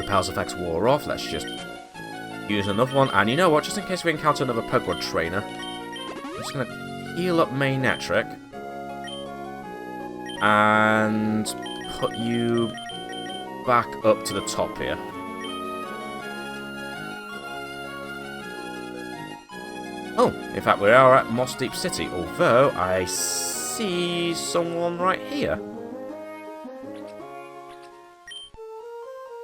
repel's effects wore off. Let's just use another one. And you know what? Just in case we encounter another Pokemon trainer, I'm just going to heal up Manetric. And put you back up to the top here. Oh, in fact, we are at Mossdeep City, although I see someone right here.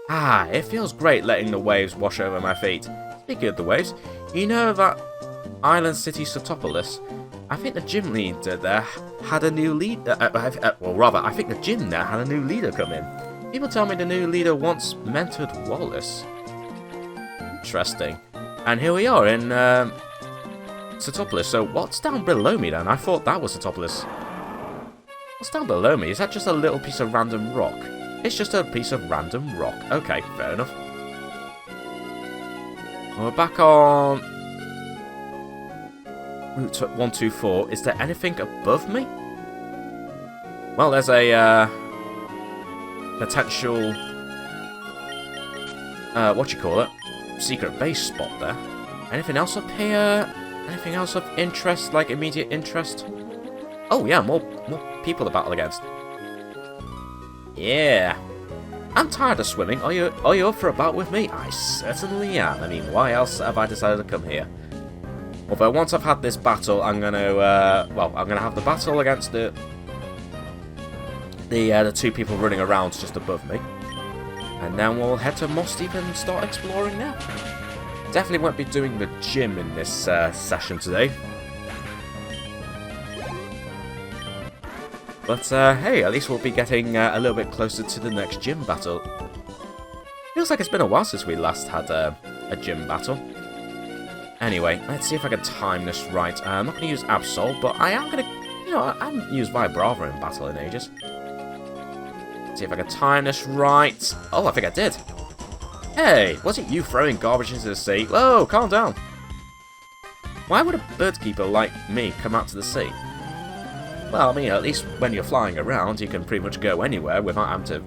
Ah, it feels great letting the waves wash over my feet. Speaking of the waves, you know that Island City Sotopolis? I think the gym leader there had a new leader. Well, rather, I think the gym there had a new leader come in. People tell me the new leader once mentored Wallace. Interesting. And here we are in Sotopolis. So what's down below me then? I thought that was Sotopolis. What's down below me? Is that just a little piece of random rock? It's just a piece of random rock. Okay, fair enough. Well, we're back on Route 124. Is there anything above me? Well, there's a potential secret base spot there. Anything else up here? Anything else of interest, like immediate interest? Oh yeah, more people to battle against. Yeah. I'm tired of swimming. Are you up for a bout with me? I certainly am. I mean, why else have I decided to come here? Although once I've had this battle, I'm gonna have the battle against the two people running around just above me. And then we'll head to Mossdeep and start exploring there. Definitely won't be doing the gym in this session today. But hey, at least we'll be getting a little bit closer to the next gym battle. Feels like it's been a while since we last had a gym battle. Anyway, let's see if I can time this right. I'm not going to use Absol, but I am going to, I haven't used Vibrava in battle in ages. Let's see if I can time this right. Oh, I think I did. Hey, was it you throwing garbage into the sea? Whoa, calm down. Why would a birdkeeper like me come out to the sea? Well, I mean, at least when you're flying around, you can pretty much go anywhere without having to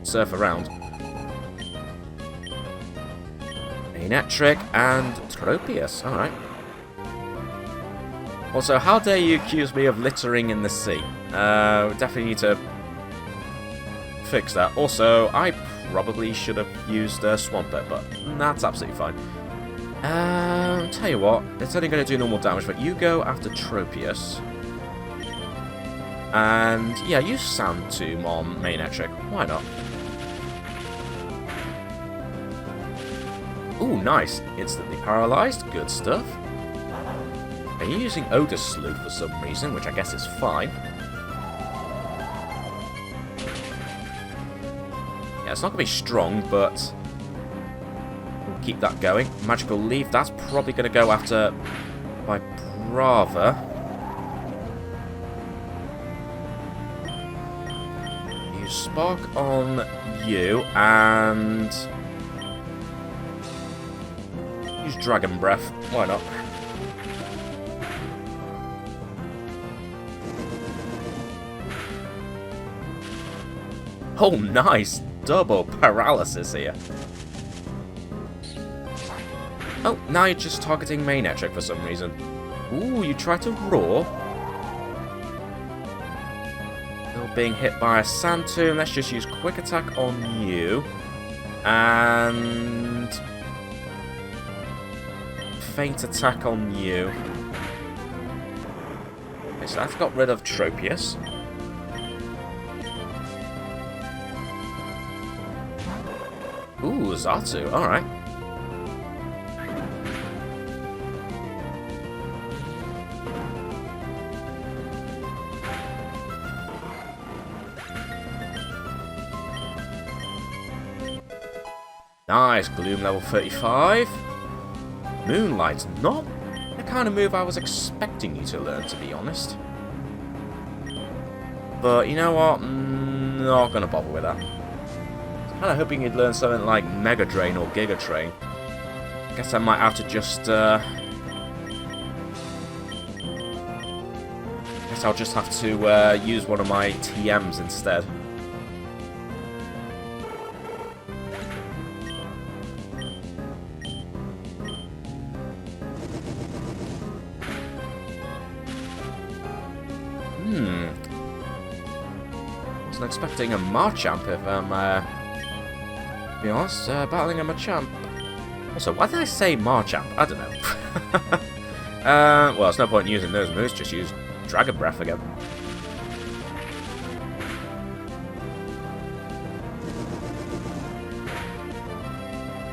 surf around. Manetric and Tropius, alright. Also, how dare you accuse me of littering in the sea? Definitely need to fix that. Also, I probably should have used Swampert, but that's absolutely fine. Tell you what, it's only going to do normal damage, but you go after Tropius. And, yeah, use Sand Tomb on Manetric. Why not? Ooh, nice. Instantly paralyzed. Good stuff. Are you using Odor Sleuth for some reason, which I guess is fine. Yeah, it's not going to be strong, but we'll keep that going. Magical Leaf, that's probably going to go after Vibrava. Use Spark on you, and use Dragon Breath. Why not? Oh, nice! Double paralysis here. Oh, now you're just targeting Manetric for some reason. Ooh, you try to roar. Still being hit by a Sand Tomb. Let's just use Quick Attack on you. And Faint Attack on you. Okay, so that's got rid of Tropius. Ooh, Xatu, alright. Nice, Gloom level 35. Moonlight, not the kind of move I was expecting you to learn, to be honest. But you know what? Not gonna bother with that. Kind of hoping you'd learn something like Mega Drain or Giga Train. Guess I might have to just. Guess I'll just have to use one of my TMs instead. wasn't expecting a Marchamp if I'm, to be honest, battling a Machamp. Also, why did I say Marchamp? I don't know. Well, there's no point in using those moves, just use Dragon Breath again.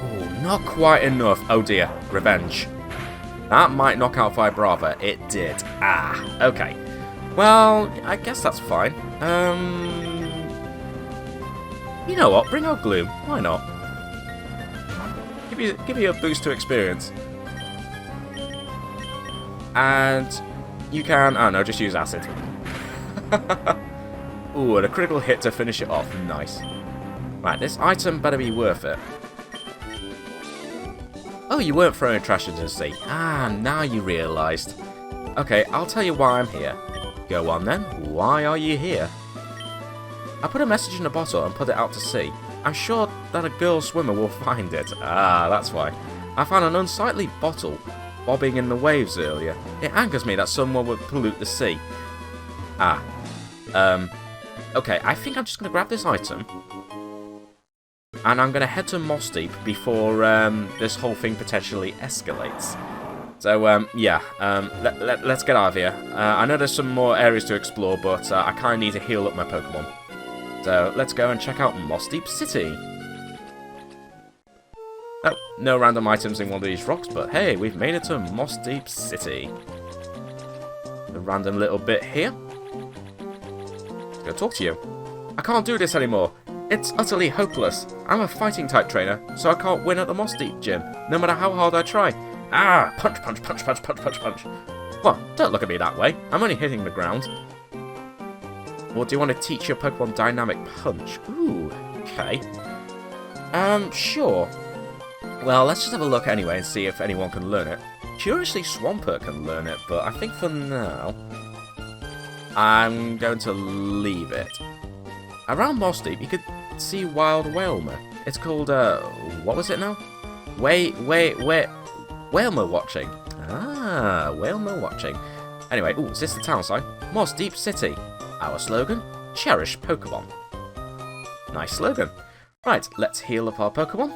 Oh, not quite enough. Oh dear, revenge. That might knock out Vibrava. It did. Ah, okay. Well, I guess that's fine. You know what? Bring out Gloom. Why not? Give you a boost to experience. And you can, I don't know, just use Acid. Ooh, and a critical hit to finish it off. Nice. Right, this item better be worth it. Oh, you weren't throwing trash into the sea. Ah, now you realised. Okay, I'll tell you why I'm here. Go on then, why are you here? I put a message in a bottle and put it out to sea. I'm sure that a girl swimmer will find it. Ah, that's why. I found an unsightly bottle bobbing in the waves earlier. It angers me that someone would pollute the sea. Ah. Okay, I think I'm just going to grab this item. And I'm going to head to Mossdeep before this whole thing potentially escalates. So, yeah, let's get out of here. I know there's some more areas to explore, but I kind of need to heal up my Pokemon. So, let's go and check out Mossdeep City. Oh, no random items in one of these rocks, but hey, we've made it to Mossdeep City. A random little bit here. Let's go talk to you. I can't do this anymore. It's utterly hopeless. I'm a fighting type trainer, so I can't win at the Mossdeep gym, no matter how hard I try. Ah! Punch, punch, punch, punch, punch, punch, punch. What? Don't look at me that way. I'm only hitting the ground. Or do you want to teach your Pokemon Dynamic Punch? Ooh, okay. Sure. Well, let's just have a look anyway and see if anyone can learn it. Curiously, Swampert can learn it, but I think for now, I'm going to leave it. Around Mossdeep, you could see Wild Whalmer. It's called, what was it now? Whalmer Watching. Ah, Whalmer Watching. Anyway, ooh, is this the town sign? Mossdeep City. Our slogan? Cherish Pokemon. Nice slogan. Right, let's heal up our Pokemon.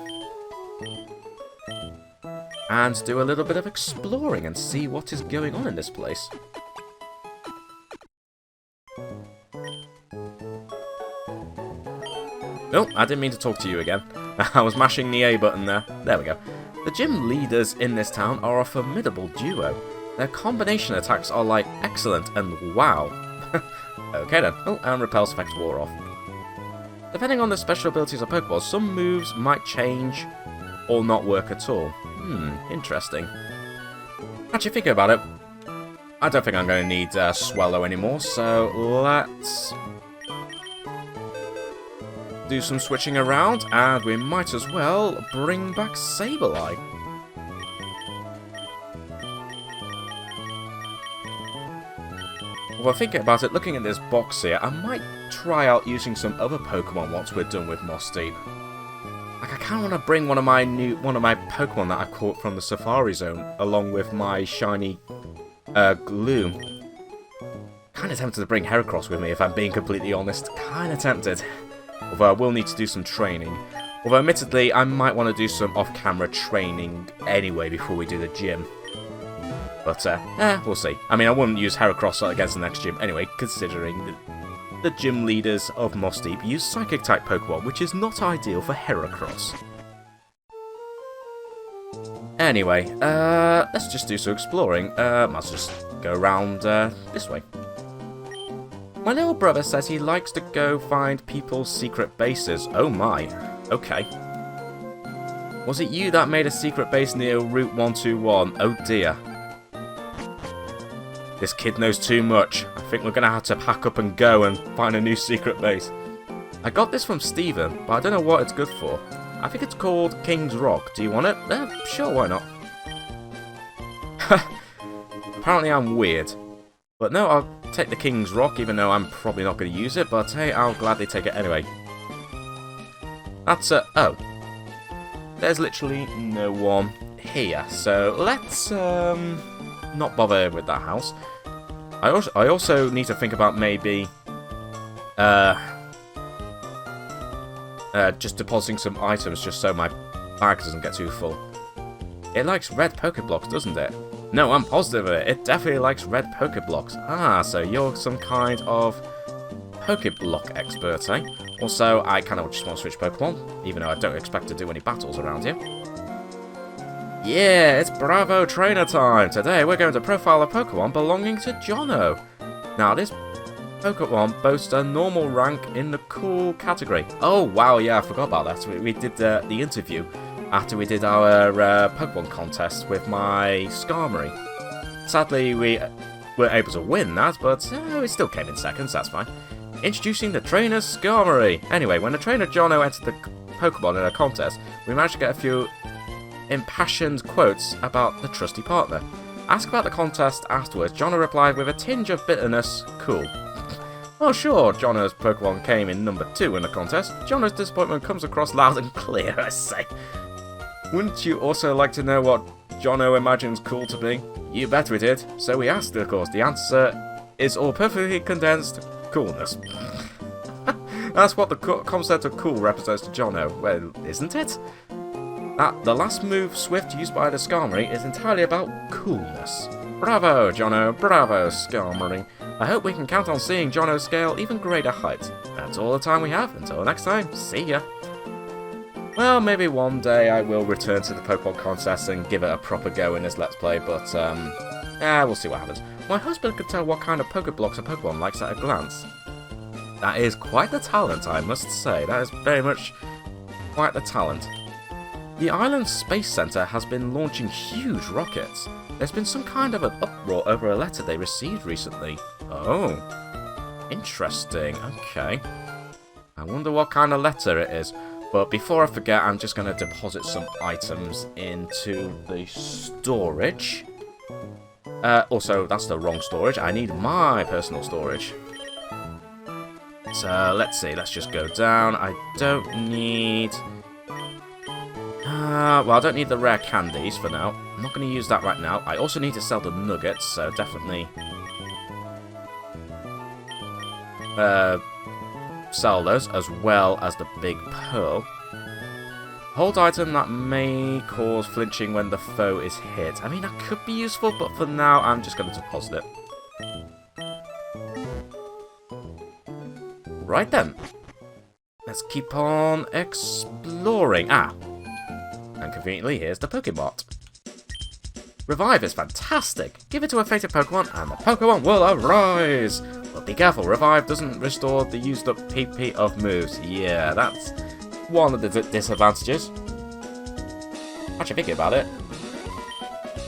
And do a little bit of exploring and see what is going on in this place. Oh, I didn't mean to talk to you again. I was mashing the A button there. There we go. The gym leaders in this town are a formidable duo. Their combination attacks are like excellent and wow. Okay then. Oh, and Repel's effect wore off. Depending on the special abilities of Pokeballs, some moves might change or not work at all. Interesting. Actually, thinking about it, I don't think I'm going to need Swallow anymore, so let's do some switching around, and we might as well bring back Sableye. Well, thinking about it, looking at this box here, I might try out using some other Pokemon once we're done with Mossdeep. Like, I kind of want to bring one of my Pokemon that I caught from the Safari Zone, along with my shiny Gloom. Kind of tempted to bring Heracross with me, if I'm being completely honest. Kind of tempted. Although I will need to do some training. Although, admittedly, I might want to do some off-camera training anyway before we do the gym. But, we'll see. I mean, I wouldn't use Heracross against the next gym anyway, considering the gym leaders of Mossdeep use Psychic-type Pokemon, which is not ideal for Heracross. Anyway, let's just do some exploring. Let's just go around this way. My little brother says he likes to go find people's secret bases. Oh my. Okay. Was it you that made a secret base near Route 121? Oh dear. This kid knows too much. I think we're going to have to pack up and go and find a new secret base. I got this from Steven, but I don't know what it's good for. I think it's called King's Rock. Do you want it? Sure, why not? Apparently I'm weird. But no, I'll take the King's Rock, even though I'm probably not going to use it. But hey, I'll gladly take it anyway. That's oh. There's literally no one here. So let's not bother with that house. I also need to think about maybe Just depositing some items just so my bag doesn't get too full. It likes red Pokeblocks, doesn't it? No, I'm positive of it. It definitely likes red Pokeblocks. Ah, so you're some kind of Pokeblock expert, eh? Also, I kind of just want to switch Pokemon, even though I don't expect to do any battles around here. Yeah, it's Bravo Trainer time! Today we're going to profile a Pokemon belonging to Jono. Now, this Pokemon boasts a normal rank in the cool category. Oh, wow, yeah, I forgot about that. We did the interview after we did our Pokemon contest with my Skarmory. Sadly, we weren't able to win that, but we still came in seconds, that's fine. Introducing the Trainer Skarmory. Anyway, when the Trainer Jono entered the Pokemon in a contest, we managed to get a few impassioned quotes about the trusty partner. Asked about the contest afterwards, Jono replied with a tinge of bitterness, cool. Well, sure, Jono's Pokemon came in number 2 in the contest. Jono's disappointment comes across loud and clear, I say. Wouldn't you also like to know what Jono imagines cool to be? You bet we did. So we asked, of course. The answer is all perfectly condensed coolness. That's what the concept of cool represents to Jono. Well, isn't it? The last move Swift used by the Skarmory is entirely about coolness. Bravo, Jono. Bravo, Skarmory. I hope we can count on seeing Jono scale even greater heights. That's all the time we have. Until next time, see ya. Well, maybe one day I will return to the Pokemon contest and give it a proper go in this Let's Play, but, we'll see what happens. My husband could tell what kind of Pokeblocks a Pokemon likes at a glance. That is quite the talent, I must say. That is very much quite the talent. The Island Space Center has been launching huge rockets. There's been some kind of an uproar over a letter they received recently. Oh. Interesting. Okay. I wonder what kind of letter it is. But before I forget, I'm just going to deposit some items into the storage. Also, that's the wrong storage. I need my personal storage. So, let's see. Let's just go down. I don't need... well, I don't need the rare candies for now. I'm not going to use that right now. I also need to sell the nuggets, so definitely... sell those, as well as the big pearl. Hold item that may cause flinching when the foe is hit. I mean, that could be useful, but for now, I'm just going to deposit it. Right then. Let's keep on exploring. And conveniently, here's the Pokemon. Revive is fantastic. Give it to a fated Pokemon, and the Pokemon will arise. But be careful, Revive doesn't restore the used up PP of moves. Yeah, that's one of the disadvantages. Actually, thinking about it.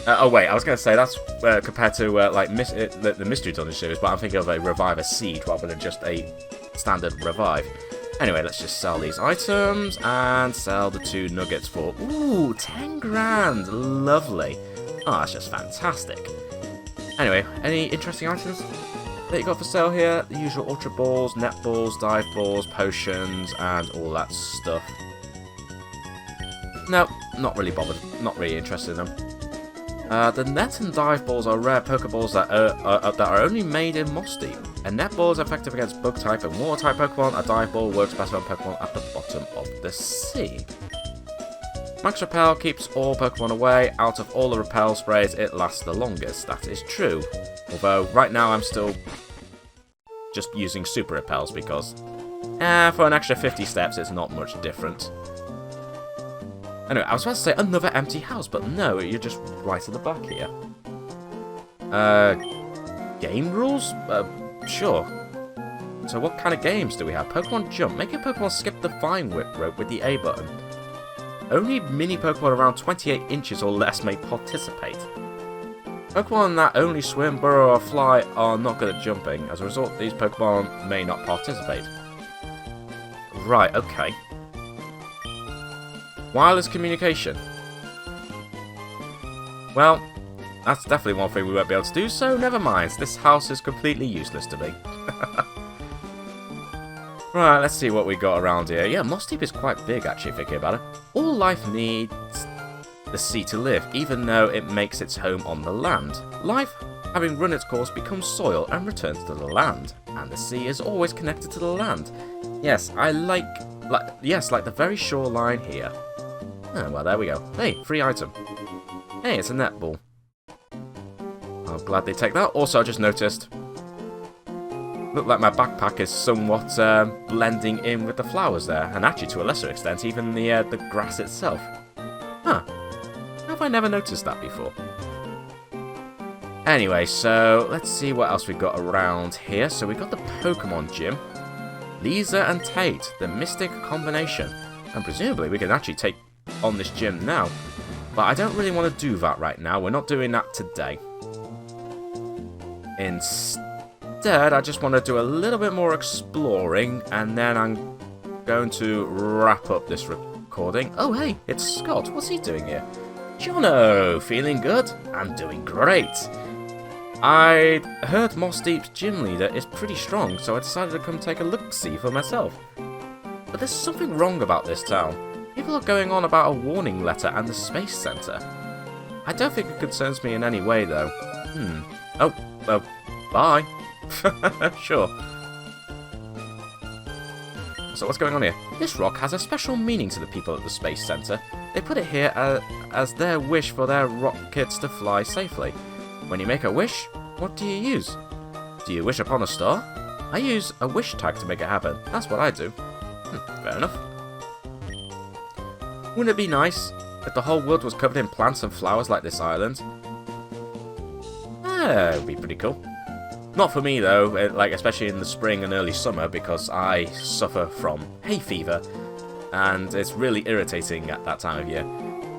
Oh wait, I was going to say that's compared to the Mystery Dungeon series, but I'm thinking of a Reviver Seed rather than just a standard Revive. Anyway, let's just sell these items and sell the 2 nuggets for 10 grand. Lovely. Oh, that's just fantastic. Anyway, any interesting items that you got for sale here? The usual Ultra Balls, Net Balls, Dive Balls, Potions, and all that stuff. No, not really bothered. Not really interested in them. The Net and Dive Balls are rare Pokeballs that are only made in Mossdeep. A Net Ball is effective against Bug-type and Water-type Pokemon. A Dive Ball works better on Pokemon at the bottom of the sea. Max Repel keeps all Pokemon away. Out of all the Repel sprays, it lasts the longest. That is true. Although, right now I'm still just using Super Repels because for an extra 50 steps, it's not much different. Anyway, I was about to say another empty house, but no, you're just right at the back here. Game rules? Sure. So what kind of games do we have? Pokemon Jump. Make your Pokemon skip the Vine Whip rope with the A button. Only mini Pokemon around 28 inches or less may participate. Pokemon that only swim, burrow, or fly are not good at jumping. As a result, these Pokemon may not participate. Right, okay. Wireless communication. Well, that's definitely one thing we won't be able to do, so never mind. This house is completely useless to me. Right, let's see what we got around here. Yeah, Mossdeep is quite big, actually, thinking about it. All life needs the sea to live, even though it makes its home on the land. Life, having run its course, becomes soil and returns to the land. And the sea is always connected to the land. Yes, I like like the very shoreline here. Oh, well, there we go. Hey, free item. Hey, it's a netball. I'll gladly take that. Also, I just noticed, look like my backpack is somewhat blending in with the flowers there, and actually to a lesser extent, even the grass itself. Huh. How have I never noticed that before? Anyway, so let's see what else we've got around here. So we've got the Pokemon Gym. Lisa and Tate, the Mystic Combination. And presumably we can actually take on this gym now. But I don't really want to do that right now. We're not doing that today. Instead, I just want to do a little bit more exploring, and then I'm going to wrap up this recording. Oh, hey, it's Scott. What's he doing here? Jono, feeling good? I'm doing great. I heard Mossdeep's gym leader is pretty strong, so I decided to come take a look-see for myself. But there's something wrong about this town. People are going on about a warning letter and the space center. I don't think it concerns me in any way, though. Oh, well, bye. Sure. So what's going on here? This rock has a special meaning to the people at the space center. They put it here as their wish for their rockets to fly safely. When you make a wish, what do you use? Do you wish upon a star? I use a wish tag to make it happen. That's what I do. Fair enough. Wouldn't it be nice if the whole world was covered in plants and flowers like this island? It would be pretty cool. Not for me though, like especially in the spring and early summer, because I suffer from hay fever, and it's really irritating at that time of year,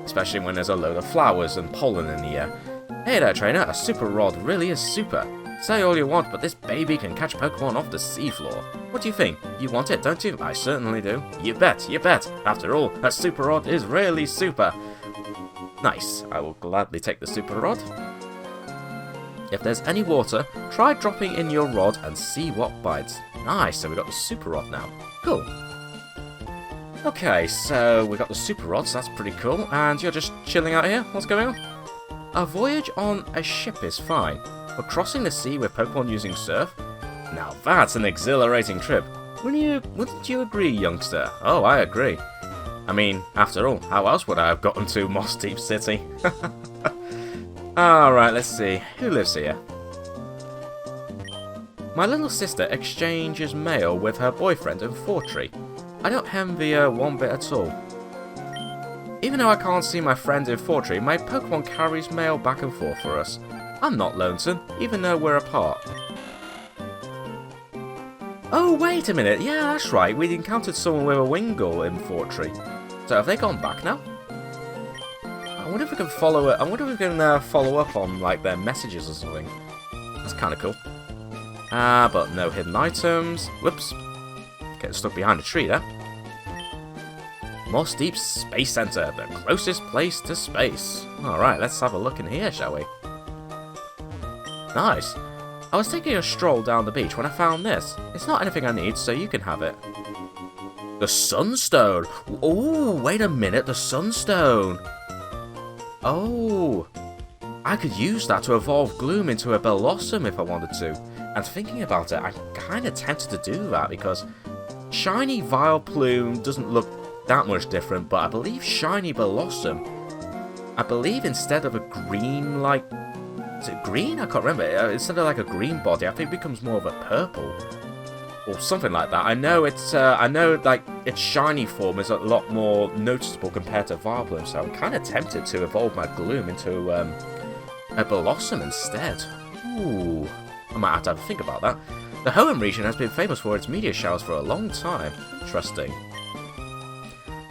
especially when there's a load of flowers and pollen in the air. Hey there, trainer, a super rod really is super. Say all you want, but this baby can catch Pokemon off the seafloor. What do you think? You want it, don't you? I certainly do. You bet, you bet. After all, a super rod is really super. Nice, I will gladly take the super rod. If there's any water, try dropping in your rod and see what bites. Nice, so we got the super rod now. Cool. Okay, so we got the super rod, so that's pretty cool. And you're just chilling out here? What's going on? A voyage on a ship is fine, but crossing the sea with Pokemon using surf? Now that's an exhilarating trip. Wouldn't you agree, youngster? Oh, I agree. I mean, after all, how else would I have gotten to Mossdeep City? Alright, let's see. Who lives here? My little sister exchanges mail with her boyfriend in Fortree. I don't envy her one bit at all. Even though I can't see my friend in Fortree, my Pokemon carries mail back and forth for us. I'm not lonesome, even though we're apart. Oh, wait a minute. Yeah, that's right. We encountered someone with a Wingull in Fortree. So have they gone back now? I wonder if we can follow it. I wonder if we can follow up on like their messages or something. That's kind of cool. But no hidden items. Whoops. Getting stuck behind a tree there. Mossdeep Space Center, the closest place to space. Alright, let's have a look in here, shall we? Nice. I was taking a stroll down the beach when I found this. It's not anything I need, so you can have it. The Sunstone! Oh, wait a minute, the Sunstone! Oh, I could use that to evolve Gloom into a Bellossom if I wanted to. And thinking about it, I'm kind of tempted to do that because shiny Vileplume doesn't look that much different, but I believe shiny Bellossom, I believe instead of a green, like, is it green? I can't remember. Instead of like a green body, I think it becomes more of a purple or something like that. I know like its shiny form is a lot more noticeable compared to Vileplume, so I'm kind of tempted to evolve my Gloom into a Bellossom instead. Ooh, I might have to have a think about that. The Hoenn region has been famous for its meteor showers for a long time. Interesting.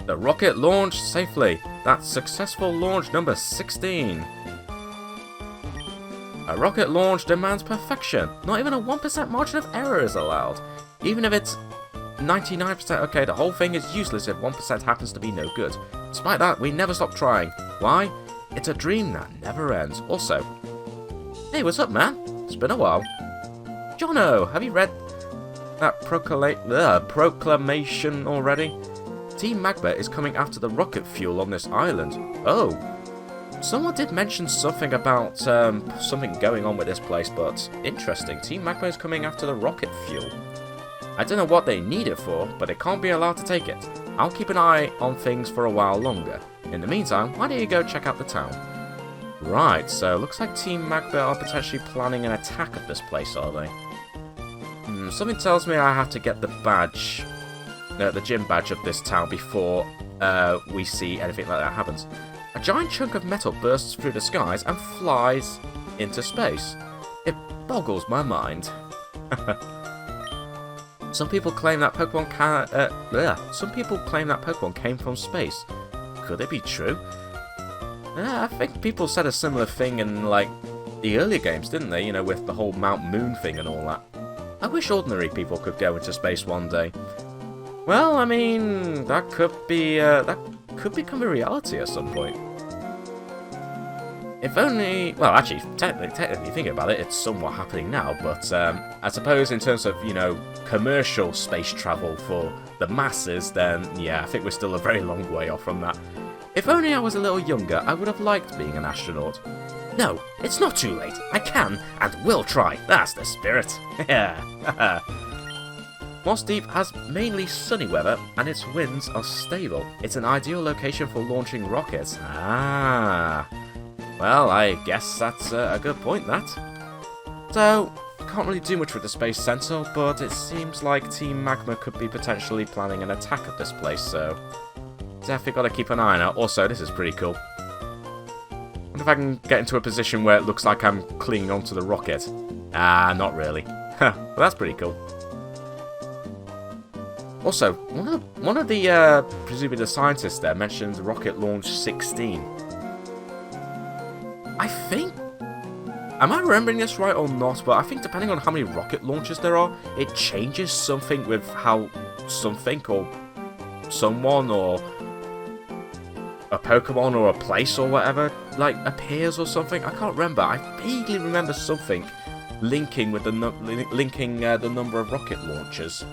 The rocket launched safely. That's successful launch number 16. A rocket launch demands perfection. Not even a 1% margin of error is allowed. Even if it's 99% okay, the whole thing is useless if 1% happens to be no good. Despite that, we never stop trying. Why? It's a dream that never ends. Also, hey, what's up, man? It's been a while. Jono, have you read that proclamation already? Team Magma is coming after the rocket fuel on this island. Oh. Someone did mention something about something going on with this place, but interesting. Team Magma is coming after the rocket fuel. I don't know what they need it for, but they can't be allowed to take it. I'll keep an eye on things for a while longer. In the meantime, why don't you go check out the town? Right, so looks like Team Magma are potentially planning an attack at this place, are they? Something tells me I have to get the badge, the gym badge of this town before we see anything like that happens. A giant chunk of metal bursts through the skies and flies into space. It boggles my mind. Some people claim that Pokemon came from space. Could it be true? I think people said a similar thing in, like, the earlier games, didn't they? You know, with the whole Mount Moon thing and all that. I wish ordinary people could go into space one day. Well, I mean, that could become a reality at some point. If only, well, actually, technically thinking about it, it's somewhat happening now, but I suppose in terms of, you know, commercial space travel for the masses, then, yeah, I think we're still a very long way off from that. If only I was a little younger, I would have liked being an astronaut. No, it's not too late. I can and will try. That's the spirit. Yeah. Mossdeep has mainly sunny weather, and its winds are stable. It's an ideal location for launching rockets. Ah. Well, I guess that's a good point, that. So, can't really do much with the Space Center, but it seems like Team Magma could be potentially planning an attack at this place, so definitely gotta keep an eye on it. Also, this is pretty cool. Wonder if I can get into a position where it looks like I'm clinging onto the rocket. Ah, not really. Well, that's pretty cool. Also, one of the presumably the scientists there mentioned rocket launch 16. I think, am I remembering this right or not? But I think depending on how many rocket launchers there are, it changes something with how something or someone or a Pokemon or a place or whatever, like, appears or something. I can't remember. I vaguely remember something linking with the number of rocket launchers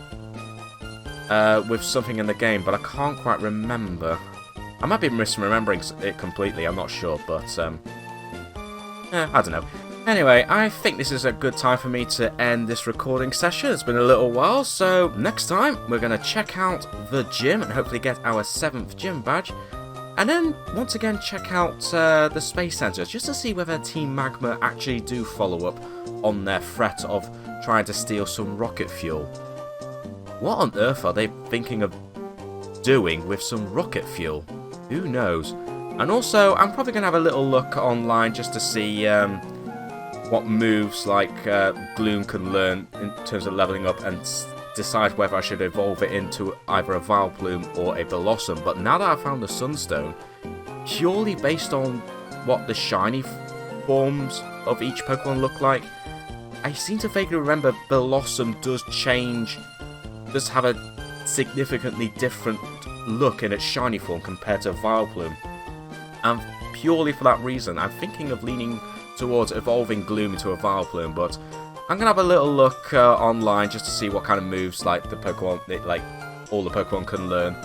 with something in the game, but I can't quite remember. I might be misremembering it completely. I'm not sure, but I don't know. Anyway, I think this is a good time for me to end this recording session. It's been a little while, so next time we're going to check out the gym and hopefully get our 7th gym badge. And then, once again, check out the Space Centers, just to see whether Team Magma actually do follow up on their threat of trying to steal some rocket fuel. What on earth are they thinking of doing with some rocket fuel? Who knows? And also, I'm probably going to have a little look online just to see what moves like Gloom can learn in terms of leveling up and decide whether I should evolve it into either a Vileplume or a Blossom. But now that I've found the Sunstone, purely based on what the shiny forms of each Pokemon look like, I seem to vaguely remember Blossom does have a significantly different look in its shiny form compared to Vileplume. And purely for that reason, I'm thinking of leaning towards evolving Gloom into a Vileplume, but I'm gonna have a little look online just to see what kind of moves like all the Pokemon can learn,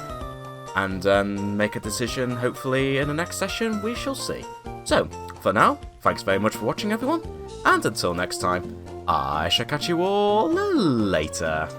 and make a decision. Hopefully, in the next session, we shall see. So, for now, thanks very much for watching, everyone, and until next time, I shall catch you all later.